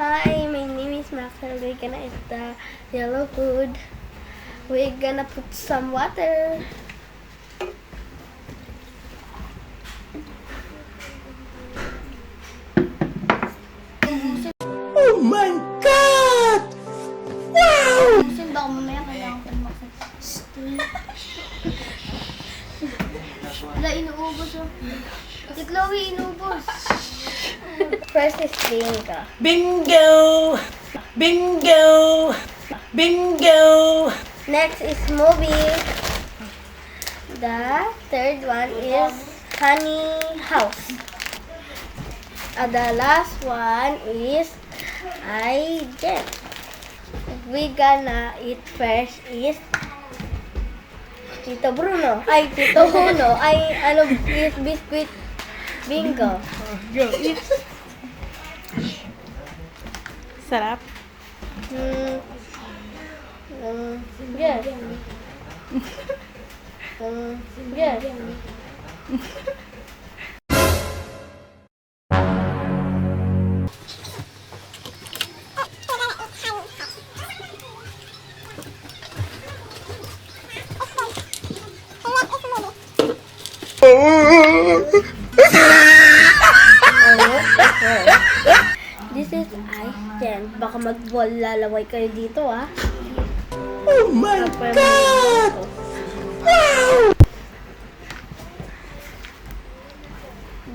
Hi, my name is Maxwell. We're gonna eat the yellow food. We're gonna put some water. Oh my God! Wow! Kasi baka mamaya kailangan ko lumaksan. Wala, inuubos oh. Si Chloe, inuubos. First is bingo. Bingo! Bingo! Bingo! Next is movie. The third one is honey house. The last one is I get. We gonna eat first is Tito Bruno. Ay, Tito Bruno. Ay, ano, is biscuit bingo. Go, eat! Sarap? Yes. Yes. This is ice jam. Baka mag-ball lalaway kayo dito, ah. Oh my God! Wow!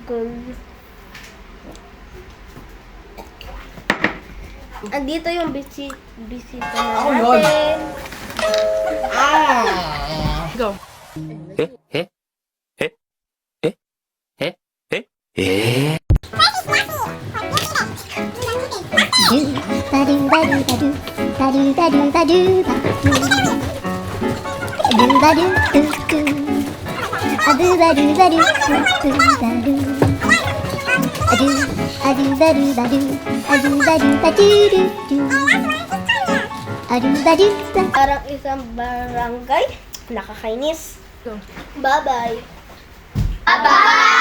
Gold. Andito yung bisita natin. Go. Parang isang barangay. Nakakainis. Go. Bye-bye. Bye-bye!